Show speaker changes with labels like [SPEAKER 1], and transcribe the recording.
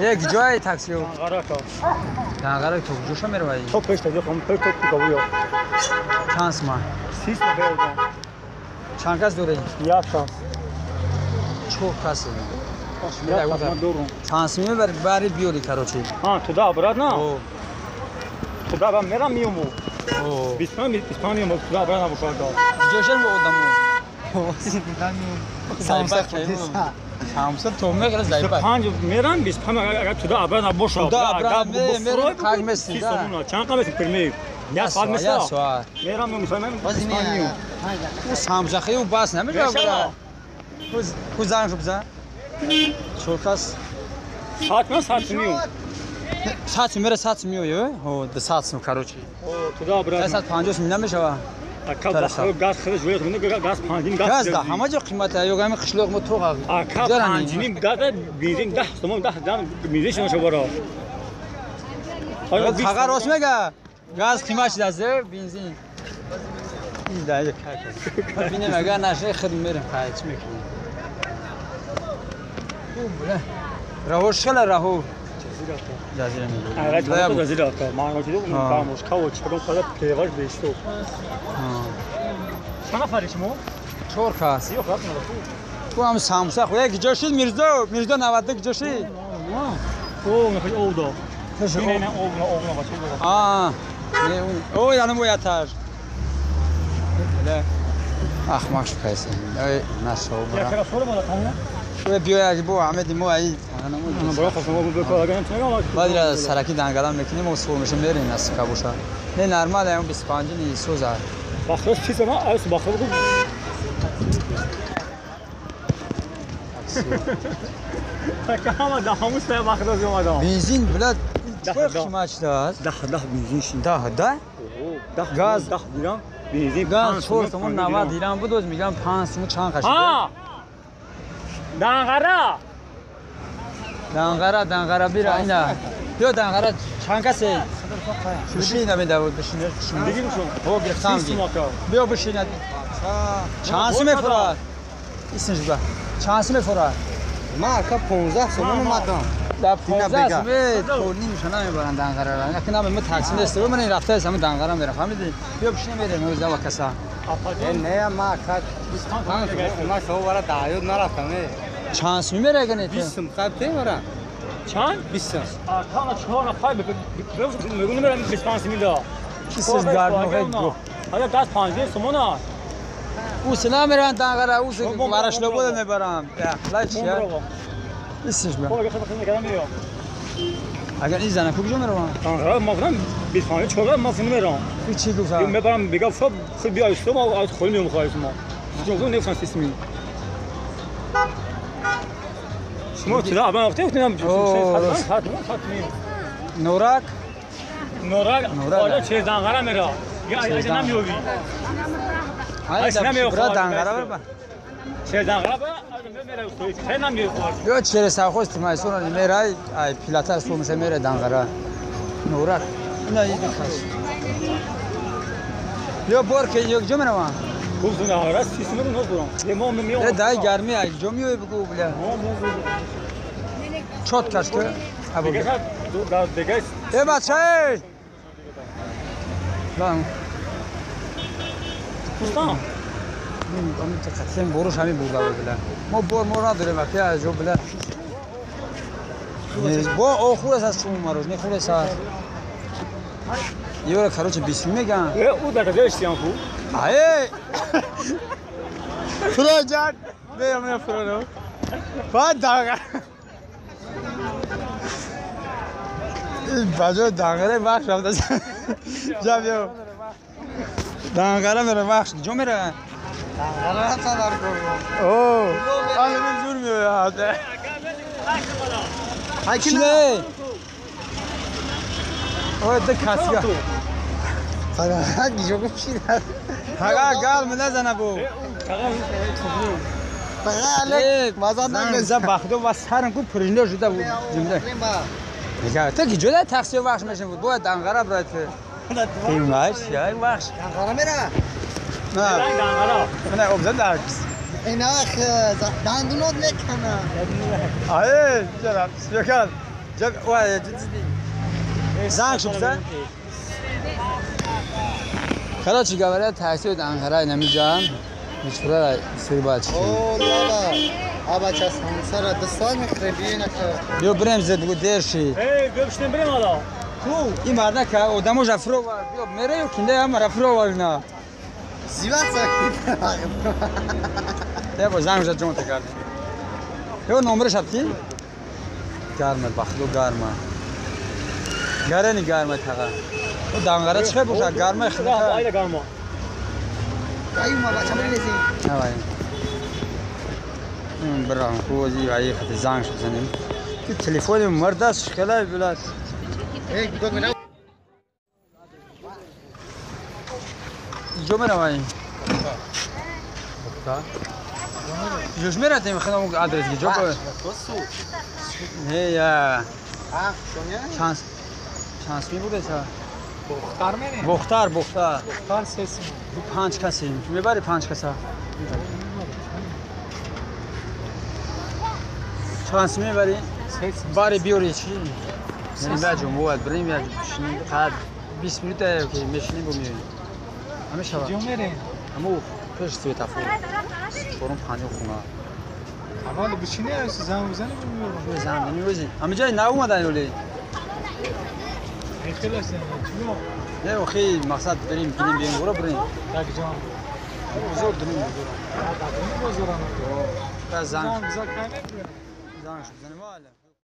[SPEAKER 1] یک جای تاکسی و
[SPEAKER 2] غرقا
[SPEAKER 1] دانگره تو کجاش میره وای
[SPEAKER 2] تو پیش تا خم پر تو کویو
[SPEAKER 1] چانس ما
[SPEAKER 2] 30 ما بیودم
[SPEAKER 1] چند کس دوره
[SPEAKER 2] یک شانس
[SPEAKER 1] چوب کسی
[SPEAKER 2] ما دورم
[SPEAKER 1] چانس میبر باری بیوری کاروچی
[SPEAKER 2] ها تو دا برات نه
[SPEAKER 1] او
[SPEAKER 2] تو دا با میرم میومو
[SPEAKER 1] او
[SPEAKER 2] اسپانیا ما تو دا برات نباشد
[SPEAKER 1] جوشن و آدمو سایپا سامسا تو میگه سایپا
[SPEAKER 2] پنج میرم 25 اگر تو دا برات نباشد
[SPEAKER 1] تو دا برات میره کاغ مستی دا
[SPEAKER 2] چند قمه پرمی یا سال
[SPEAKER 1] یا سوار
[SPEAKER 2] میرم میسوام اسپانیا
[SPEAKER 1] او سامسا خیلی باس نمیگه برا کوزان شو بزن چوکاس
[SPEAKER 2] ساعت میو
[SPEAKER 1] ساعت میره ساعت میویه او د ساعت نو کاروچی
[SPEAKER 2] تو دا برات
[SPEAKER 1] ساعت 50 میشه
[SPEAKER 2] اکا گاز خرج ویت من گاز 5
[SPEAKER 1] گاز ده همه جا قیمت یوگامی قشلوق مو تو
[SPEAKER 2] اکا 5 گاز بنزین 10 تومن 10 جان میزه شو برا
[SPEAKER 1] آیا خبر راست میگه گاز قیمتش دسته بنزین این ده کار ببینیم اگر نشه خود میرم خرج میکنیم خوبه راهوش خلا راهو جزیره میگه
[SPEAKER 2] آره تو جزیره تا ما ما چیزو فهموش کاو چپرون خدا پیواش بیستو چند نفری شما
[SPEAKER 1] چهار کس
[SPEAKER 2] یو خلاص
[SPEAKER 1] تو هم سامسا خو یک جاشید میرزا 90 جاشید
[SPEAKER 2] او نخوی او دا نه نه او باشه
[SPEAKER 1] آه نه او یعنی مویاتر اخماش کیسه ای نشو برا
[SPEAKER 2] یا خلاص بالا تمام
[SPEAKER 1] و بیای بو احمد مو ای
[SPEAKER 2] انا برا خلاص ما بکار اگه نمیگم
[SPEAKER 1] بعد سرکی دنگلام میکنیم و سو میشه میرین از کابوشا نه نرمال اون 25 نی سوزا
[SPEAKER 2] باخر چیز ما از باخر بگو کام ده همون سه باخر از اومدم
[SPEAKER 1] بنزین بلاد چه قیمت داشت
[SPEAKER 2] ده بنزین شین
[SPEAKER 1] ده گاز
[SPEAKER 2] دیرم بنزین
[SPEAKER 1] گاز 4 تومن 90 دیرم بود میگم 5 تومن چند قشنگه
[SPEAKER 2] ها
[SPEAKER 1] دنگره بیرا اینا بیا دنگره چند کسی بشین نمیده بود بشین
[SPEAKER 2] دیگه میشم
[SPEAKER 1] او گرفتم بیا بشین چانس میفراد اسمش با چانس میفراد
[SPEAKER 3] ما که 15 تومن اومدم
[SPEAKER 1] در 15 تومن طولی میشه نمیبرن دنگره را اینا که نام من تاکسی نیست و من رفته هستم دنگره میرم فهمیدی بیا بشین میره موزه و کسا
[SPEAKER 3] نه ما که ما شو ورا دایو نرفتم
[SPEAKER 1] چانس میره اگه نه
[SPEAKER 3] 20 مقابل ورا
[SPEAKER 2] چند
[SPEAKER 3] 20
[SPEAKER 2] تا چهار نفر میگم میرم 25 میلیون
[SPEAKER 1] کیسز گارد موقع
[SPEAKER 2] آیا گاز 5 تومن
[SPEAKER 1] او سنا میرن دنگره او وارش لو بود میبرم لا چیه اسمش با اگر این زنه کجا میروم
[SPEAKER 2] دنگره ما گفتم 25 چهار ما میرم
[SPEAKER 1] چی گفتم
[SPEAKER 2] میبرم میگم خب بیا استو ما از خودم میخوایم ما جو نفسم سیستمی شما چرا ابا گفتم
[SPEAKER 1] نورک
[SPEAKER 2] حالا چه دنگره میره یا اگه نمیوی
[SPEAKER 1] برا دنگره برا
[SPEAKER 2] چه دنگره برا میره چه نمیوی
[SPEAKER 1] یا چه ساخوست مایسون میره ای پیلاتر سو میشه میره دنگره نورک اینا یه کاش یا بار که یک جا میروم
[SPEAKER 2] خوب دنگره سیستم رو نذارم یه ما میام
[SPEAKER 1] دای گرمی ای جو میوی بگو بله چوت کاش که ابو
[SPEAKER 2] دیگه
[SPEAKER 1] ای بچه لام
[SPEAKER 2] دوستان
[SPEAKER 1] من تقسیم بروش همین بوده بله ما بار ما نداریم وقتی از جو بله با آخر از شما ماروز نه خود سر یه وقت کاروچ 20 میگن
[SPEAKER 2] او در گذشتیام کو
[SPEAKER 1] ای فرو جان بیا فرو بعد داغ این باجو داغره بخش رفت جا بیا داغره میره بخش جو میره
[SPEAKER 3] دنگره تا در کو
[SPEAKER 1] اوه آن من زور میاد
[SPEAKER 3] هاکی
[SPEAKER 1] نه اوه ده کاسیا
[SPEAKER 3] فقط جو بشین
[SPEAKER 1] هاگا گال من نزنه بو
[SPEAKER 3] فقط مزه
[SPEAKER 1] نگذا بخدو و سرم کو پرینده شده بود جمله میگه تو کی جدا تقصیر بخش میشه بود باید دنگره برات این واش یا بخش
[SPEAKER 3] دنگره میره
[SPEAKER 1] نه
[SPEAKER 2] دنگره
[SPEAKER 1] من ابزار درکس
[SPEAKER 3] این اخ دندونات نکنه
[SPEAKER 1] آیه جناب سپیکر جب وای جدی زنگ شو بزن خلاص چی گوره تاکسی انقره نمیجام میشوره سری باچ
[SPEAKER 3] او لالا آبا چه سمسر دستان میخره بیه نکه
[SPEAKER 1] بیا بریم زد بگو دیر شی
[SPEAKER 2] بیا بشتیم بریم حالا
[SPEAKER 1] این مرده که آدمو جفرو بیا میره و کنده هم رفرو والنا
[SPEAKER 3] زیبت ساکت
[SPEAKER 1] ده با زنگ شد جون تکرد یه نمرش هفتی گرمه بخلو گرمه گرنی گرمه تقا او دانگره چه باشه گرمه خیلی
[SPEAKER 2] آیده گرما
[SPEAKER 3] ایوما بچه من لیزی
[SPEAKER 1] نوای این برام خوزی و ای خط زنگ شد زنیم که تلفن مرد است شکله بلاد
[SPEAKER 3] ای گود منو
[SPEAKER 1] جو میرویم جوش میرفتیم خدام آدرس کی جو نه یا شانس می بوده تا بختار پنج کسی میبری پنج کسا شانس میبری باری بیوری چی یعنی باید جمعوت بریم یا قد 20 minute که میشنیم و میبینیم همه شبا همه پیش توی تفور برون پانی و خونه
[SPEAKER 3] اول بچینه است زنگ بزنه
[SPEAKER 1] توی زمینی روزی همه جای نو اومدن ولی
[SPEAKER 3] خیلی است
[SPEAKER 1] نه و خیلی مقصد بریم برو بریم
[SPEAKER 3] tak جان
[SPEAKER 1] بزرگ دریم
[SPEAKER 3] بزرگ
[SPEAKER 1] بزرگ زنگ
[SPEAKER 3] زنگ بزنه
[SPEAKER 1] شد زنه والا